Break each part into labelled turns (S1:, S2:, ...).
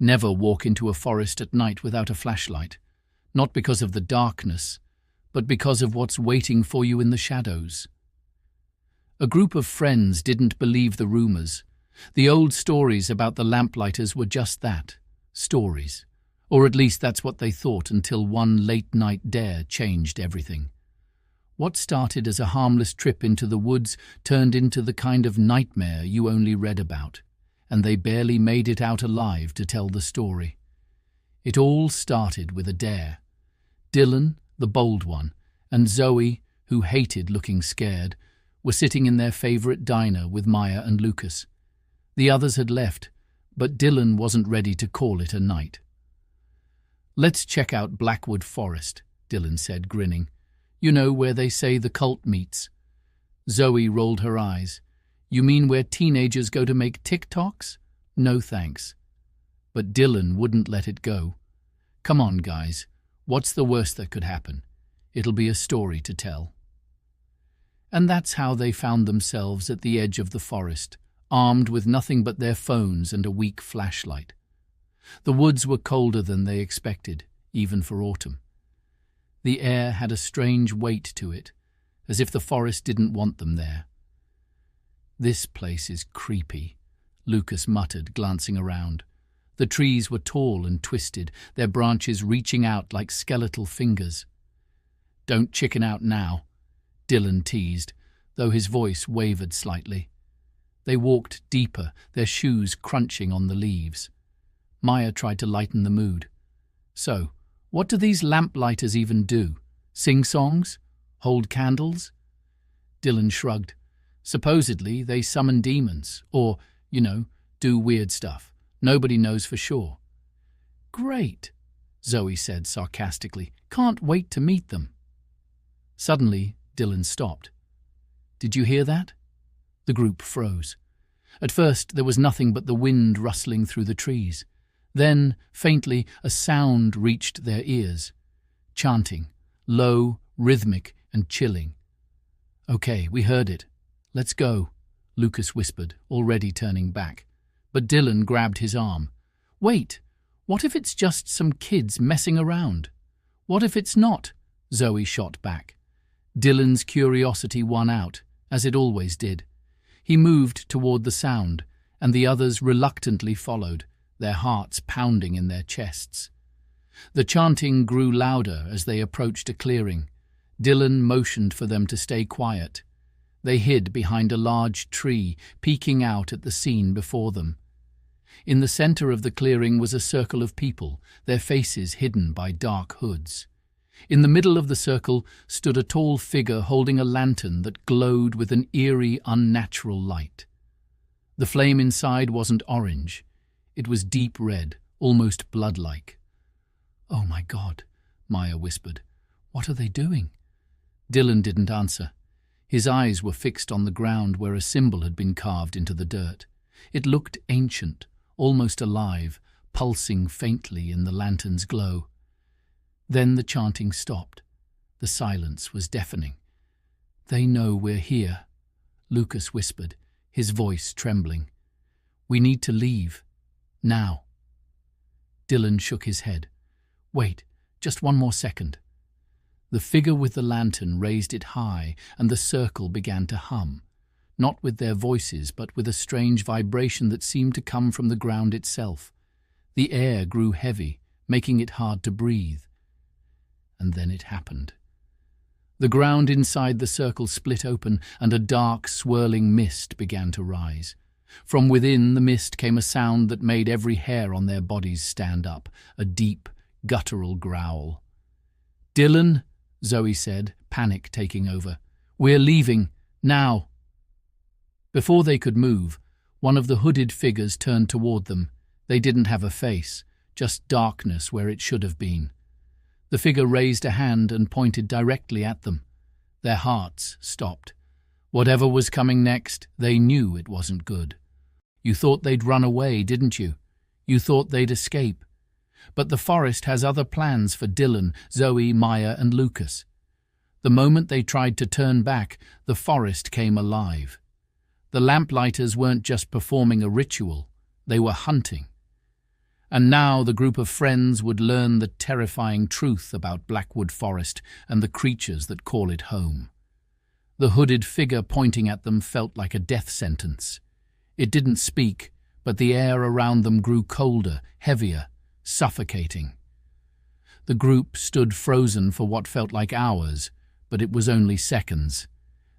S1: Never walk into a forest at night without a flashlight, not because of the darkness, but because of what's waiting for you in the shadows. A group of friends didn't believe the rumors. The old stories about the lamplighters were just that, stories. Or at least that's what they thought until one late-night dare changed everything. What started as a harmless trip into the woods turned into the kind of nightmare you only read about, and they barely made it out alive to tell the story. It all started with a dare. Dylan, the bold one, and Zoe, who hated looking scared, were sitting in their favorite diner with Maya and Lucas. The others had left, but Dylan wasn't ready to call it a night. "Let's check out Blackwood Forest," Dylan said, grinning. "You know, where they say the cult meets." Zoe rolled her eyes. "You mean where teenagers go to make TikToks? No thanks." But Dylan wouldn't let it go. "Come on, guys. What's the worst that could happen? It'll be a story to tell." And that's how they found themselves at the edge of the forest, armed with nothing but their phones and a weak flashlight. The woods were colder than they expected, even for autumn. The air had a strange weight to it, as if the forest didn't want them there. "This place is creepy," Lucas muttered, glancing around. The trees were tall and twisted, their branches reaching out like skeletal fingers. "Don't chicken out now," Dylan teased, though his voice wavered slightly. They walked deeper, their shoes crunching on the leaves. Maya tried to lighten the mood. "So, what do these lamplighters even do? Sing songs? Hold candles?" Dylan shrugged. "Supposedly, they summon demons, or, do weird stuff. Nobody knows for sure." "Great," Zoe said sarcastically. "Can't wait to meet them." Suddenly, Dylan stopped. "Did you hear that?" The group froze. At first, there was nothing but the wind rustling through the trees. Then, faintly, a sound reached their ears. Chanting, low, rhythmic, and chilling. "Okay, we heard it. Let's go," Lucas whispered, already turning back. But Dylan grabbed his arm. "Wait, what if it's just some kids messing around? What if it's not?" Zoe shot back. Dylan's curiosity won out, as it always did. He moved toward the sound, and the others reluctantly followed, their hearts pounding in their chests. The chanting grew louder as they approached a clearing. Dylan motioned for them to stay quiet. They hid behind a large tree, peeking out at the scene before them. In the center of the clearing was a circle of people, their faces hidden by dark hoods. In the middle of the circle stood a tall figure holding a lantern that glowed with an eerie, unnatural light. The flame inside wasn't orange. It was deep red, almost blood-like. "Oh my God," Maya whispered. "What are they doing?" Dylan didn't answer. His eyes were fixed on the ground where a symbol had been carved into the dirt. It looked ancient, almost alive, pulsing faintly in the lantern's glow. Then the chanting stopped. The silence was deafening. "They know we're here," Lucas whispered, his voice trembling. "We need to leave. Now." Dylan shook his head. "Wait, just one more second." The figure with the lantern raised it high, and the circle began to hum, not with their voices, but with a strange vibration that seemed to come from the ground itself. The air grew heavy, making it hard to breathe. And then it happened. The ground inside the circle split open, and a dark, swirling mist began to rise. From within the mist came a sound that made every hair on their bodies stand up, a deep, guttural growl. "Dylan," Zoe said, panic taking over. "We're leaving, now." Before they could move, one of the hooded figures turned toward them. They didn't have a face, just darkness where it should have been. The figure raised a hand and pointed directly at them. Their hearts stopped. Whatever was coming next, they knew it wasn't good. "You thought they'd run away, didn't you? You thought they'd escape. But the forest has other plans for Dylan, Zoe, Maya, and Lucas." The moment they tried to turn back, the forest came alive. The lamplighters weren't just performing a ritual, they were hunting. And now the group of friends would learn the terrifying truth about Blackwood Forest and the creatures that call it home. The hooded figure pointing at them felt like a death sentence. It didn't speak, but the air around them grew colder, heavier, suffocating. The group stood frozen for what felt like hours, but it was only seconds.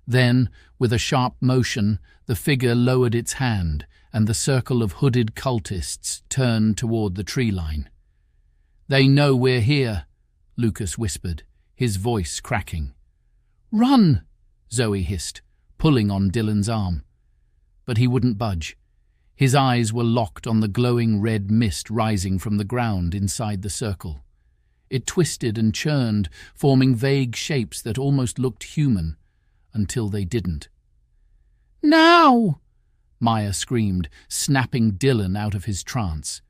S1: Then, with a sharp motion, the figure lowered its hand, and the circle of hooded cultists turned toward the tree line. "They know we're here," Lucas whispered, his voice cracking. "Run!" Zoe hissed, pulling on Dylan's arm. But he wouldn't budge. His eyes were locked on the glowing red mist rising from the ground inside the circle. It twisted and churned, forming vague shapes that almost looked human, until they didn't. "Now!" Maya screamed, snapping Dylan out of his trance.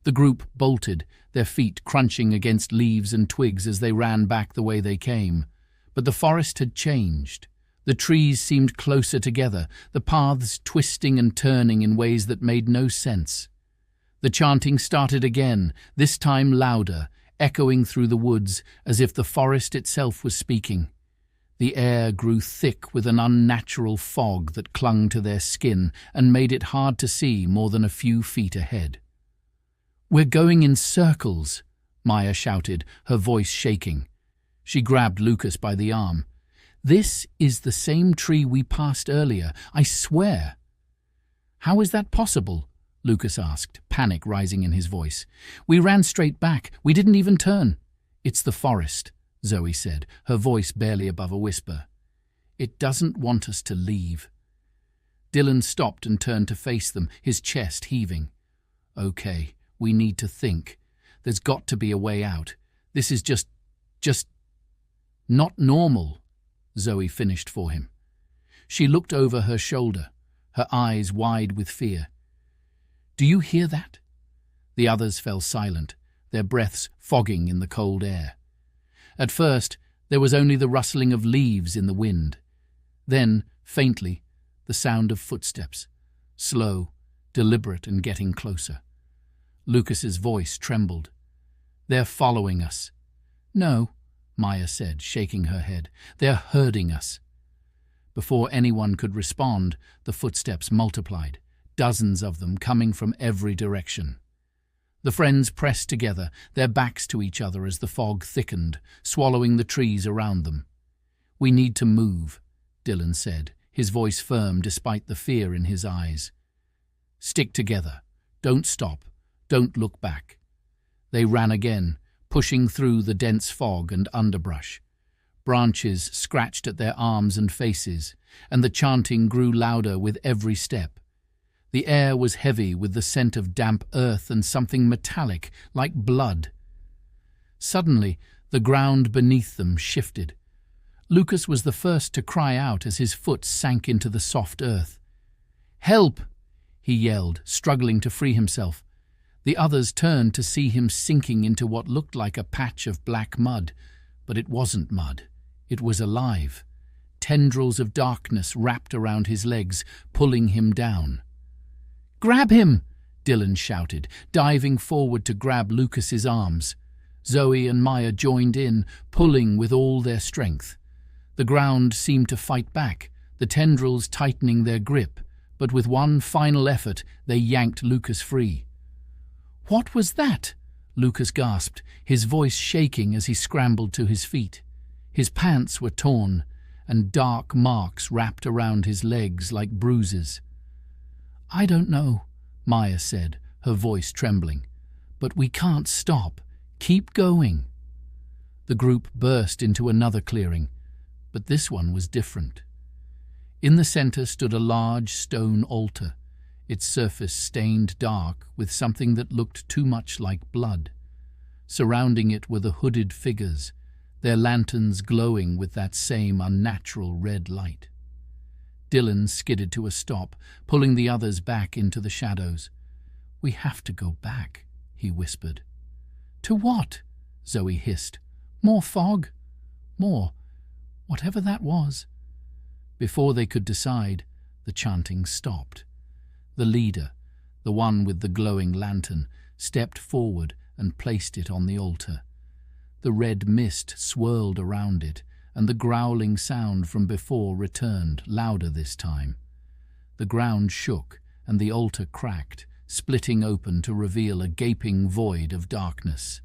S1: The group bolted, their feet crunching against leaves and twigs as they ran back the way they came. But the forest had changed. The trees seemed closer together, the paths twisting and turning in ways that made no sense. The chanting started again, this time louder, echoing through the woods as if the forest itself was speaking. The air grew thick with an unnatural fog that clung to their skin and made it hard to see more than a few feet ahead. "We're going in circles," Maya shouted, her voice shaking. She grabbed Lucas by the arm. "This is the same tree we passed earlier, I swear." "How is that possible?" Lucas asked, panic rising in his voice. "We ran straight back. We didn't even turn." "It's the forest," Zoe said, her voice barely above a whisper. "It doesn't want us to leave." Dylan stopped and turned to face them, his chest heaving. "Okay, we need to think. There's got to be a way out. This is just not normal," Zoe finished for him. She looked over her shoulder, her eyes wide with fear. "Do you hear that?" The others fell silent, their breaths fogging in the cold air. At first, there was only the rustling of leaves in the wind. Then, faintly, the sound of footsteps, slow, deliberate and getting closer. Lucas's voice trembled. "They're following us." "No," Maya said, shaking her head. "They're herding us." Before anyone could respond, the footsteps multiplied, dozens of them coming from every direction. The friends pressed together, their backs to each other as the fog thickened, swallowing the trees around them. "We need to move," Dylan said, his voice firm despite the fear in his eyes. "Stick together. Don't stop. Don't look back." They ran again, pushing through the dense fog and underbrush. Branches scratched at their arms and faces, and the chanting grew louder with every step. The air was heavy with the scent of damp earth and something metallic, like blood. Suddenly, the ground beneath them shifted. Lucas was the first to cry out as his foot sank into the soft earth. "Help!" he yelled, struggling to free himself. The others turned to see him sinking into what looked like a patch of black mud, but it wasn't mud. It was alive. Tendrils of darkness wrapped around his legs, pulling him down. "Grab him!" Dylan shouted, diving forward to grab Lucas's arms. Zoe and Maya joined in, pulling with all their strength. The ground seemed to fight back, the tendrils tightening their grip, but with one final effort they yanked Lucas free. "What was that?" Lucas gasped, his voice shaking as he scrambled to his feet. His pants were torn, and dark marks wrapped around his legs like bruises. "I don't know," Maya said, her voice trembling. "But we can't stop. Keep going." The group burst into another clearing, but this one was different. In the center stood a large stone altar, its surface stained dark with something that looked too much like blood. Surrounding it were the hooded figures, their lanterns glowing with that same unnatural red light. Dylan skidded to a stop, pulling the others back into the shadows. "We have to go back," he whispered. "To what?" Zoe hissed. "More fog? More, whatever that was." Before they could decide, the chanting stopped. The leader, the one with the glowing lantern, stepped forward and placed it on the altar. The red mist swirled around it, and the growling sound from before returned, louder this time. The ground shook, and the altar cracked, splitting open to reveal a gaping void of darkness.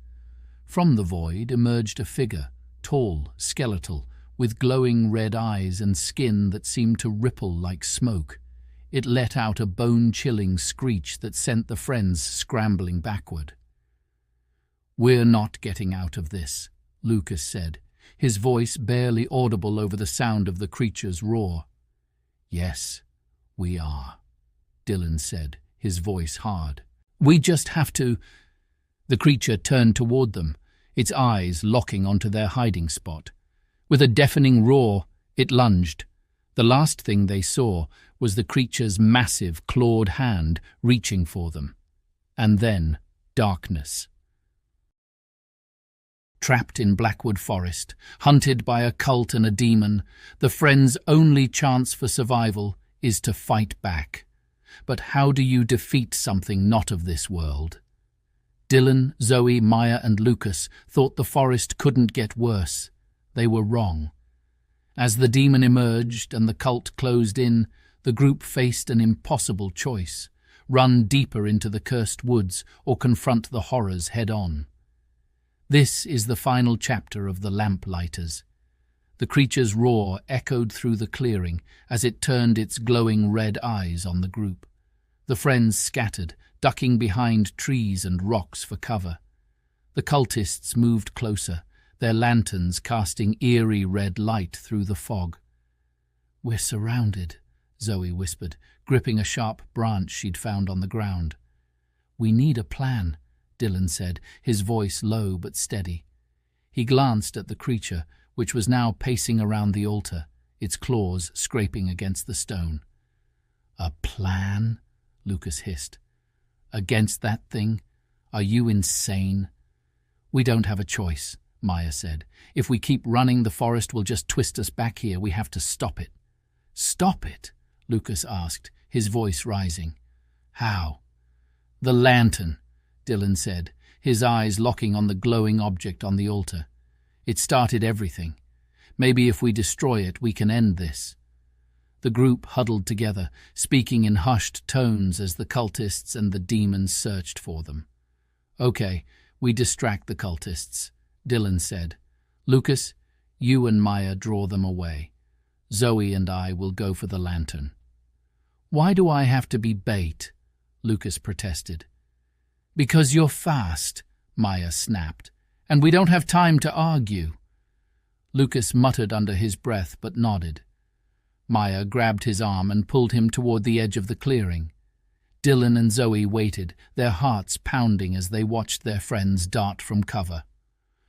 S1: From the void emerged a figure, tall, skeletal, with glowing red eyes and skin that seemed to ripple like smoke. It let out a bone-chilling screech that sent the friends scrambling backward. "We're not getting out of this," Lucas said, his voice barely audible over the sound of the creature's roar. "Yes, we are," Dylan said, his voice hard. "We just have to—" The creature turned toward them, its eyes locking onto their hiding spot. With a deafening roar, it lunged. The last thing they saw was the creature's massive, clawed hand reaching for them. And then darkness. Trapped in Blackwood Forest, hunted by a cult and a demon, the friends' only chance for survival is to fight back. But how do you defeat something not of this world? Dylan, Zoe, Maya and Lucas thought the forest couldn't get worse. They were wrong. As the demon emerged and the cult closed in, the group faced an impossible choice: run deeper into the cursed woods or confront the horrors head-on. This is the final chapter of The Lamplighters. The creature's roar echoed through the clearing as it turned its glowing red eyes on the group. The friends scattered, ducking behind trees and rocks for cover. The cultists moved closer, their lanterns casting eerie red light through the fog. "We're surrounded," Zoe whispered, gripping a sharp branch she'd found on the ground. "We need a plan," Dylan said, his voice low but steady. He glanced at the creature, which was now pacing around the altar, its claws scraping against the stone. "A plan?" Lucas hissed. "Against that thing? Are you insane?" "We don't have a choice," Maya said. "If we keep running, the forest will just twist us back here. We have to stop it." "Stop it?" Lucas asked, his voice rising. "How?" "The lantern," Dylan said, his eyes locking on the glowing object on the altar. "It started everything. Maybe if we destroy it, we can end this." The group huddled together, speaking in hushed tones as the cultists and the demons searched for them. "Okay, we distract the cultists," Dylan said. "Lucas, you and Maya draw them away. Zoe and I will go for the lantern." "Why do I have to be bait?" Lucas protested. "Because you're fast," Maya snapped, "and we don't have time to argue." Lucas muttered under his breath but nodded. Maya grabbed his arm and pulled him toward the edge of the clearing. Dylan and Zoe waited, their hearts pounding as they watched their friends dart from cover.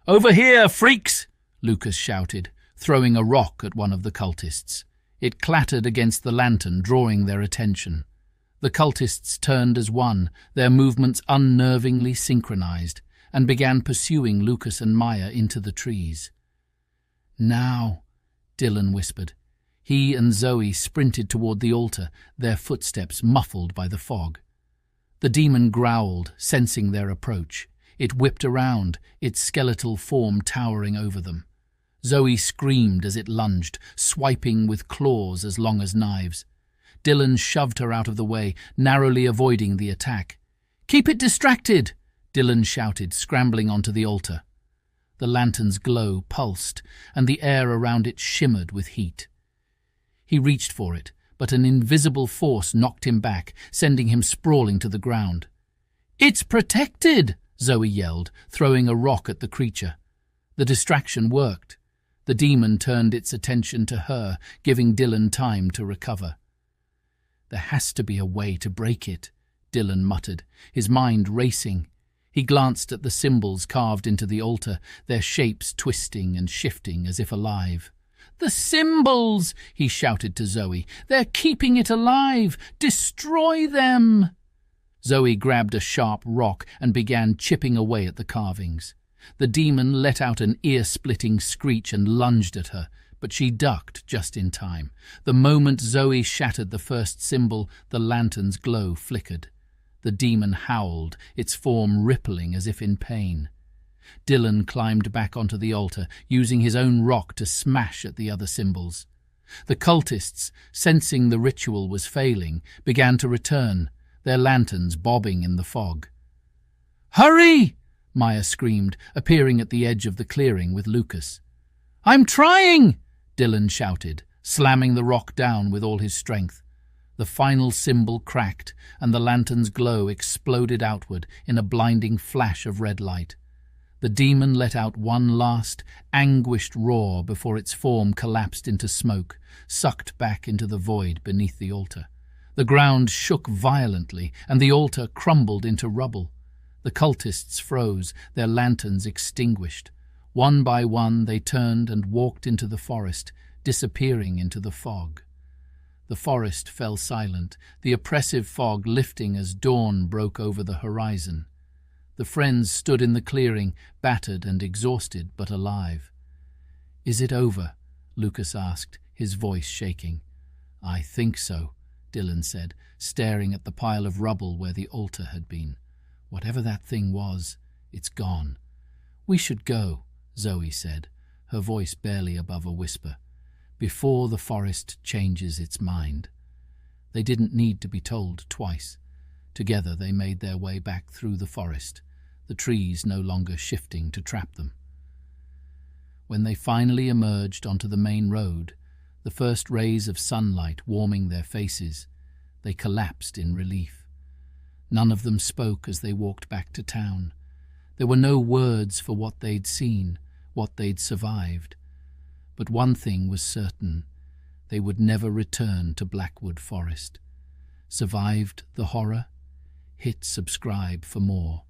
S1: "Over here, freaks!" Lucas shouted, throwing a rock at one of the cultists. It clattered against the lantern, drawing their attention. The cultists turned as one, their movements unnervingly synchronized, and began pursuing Lucas and Maya into the trees. "Now," Dylan whispered. He and Zoe sprinted toward the altar, their footsteps muffled by the fog. The demon growled, sensing their approach. It whipped around, its skeletal form towering over them. Zoe screamed as it lunged, swiping with claws as long as knives. Dylan shoved her out of the way, narrowly avoiding the attack. "Keep it distracted!" Dylan shouted, scrambling onto the altar. The lantern's glow pulsed, and the air around it shimmered with heat. He reached for it, but an invisible force knocked him back, sending him sprawling to the ground. "It's protected!" Zoe yelled, throwing a rock at the creature. The distraction worked. The demon turned its attention to her, giving Dylan time to recover. "There has to be a way to break it," Dylan muttered, his mind racing. He glanced at the symbols carved into the altar, their shapes twisting and shifting as if alive. "The symbols!" he shouted to Zoe. "They're keeping it alive! Destroy them!" Zoe grabbed a sharp rock and began chipping away at the carvings. The demon let out an ear-splitting screech and lunged at her, but she ducked just in time. The moment Zoe shattered the first symbol, the lantern's glow flickered. The demon howled, its form rippling as if in pain. Dylan climbed back onto the altar, using his own rock to smash at the other symbols. The cultists, sensing the ritual was failing, began to return, their lanterns bobbing in the fog. "Hurry!" Maya screamed, appearing at the edge of the clearing with Lucas. "I'm trying!" Dylan shouted, slamming the rock down with all his strength. The final symbol cracked, and the lantern's glow exploded outward in a blinding flash of red light. The demon let out one last, anguished roar before its form collapsed into smoke, sucked back into the void beneath the altar. The ground shook violently, and the altar crumbled into rubble. The cultists froze, their lanterns extinguished. One by one they turned and walked into the forest, disappearing into the fog. The forest fell silent, the oppressive fog lifting as dawn broke over the horizon. The friends stood in the clearing, battered and exhausted, but alive. "Is it over?" Lucas asked, his voice shaking. "I think so," Dylan said, staring at the pile of rubble where the altar had been. "Whatever that thing was, it's gone." "We should go," Zoe said, her voice barely above a whisper, "before the forest changes its mind." They didn't need to be told twice. Together they made their way back through the forest, the trees no longer shifting to trap them. When they finally emerged onto the main road, the first rays of sunlight warming their faces, they collapsed in relief. None of them spoke as they walked back to town. There were no words for what they'd seen, what they'd survived. But one thing was certain: they would never return to Blackwood Forest. Survived the horror? Hit subscribe for more.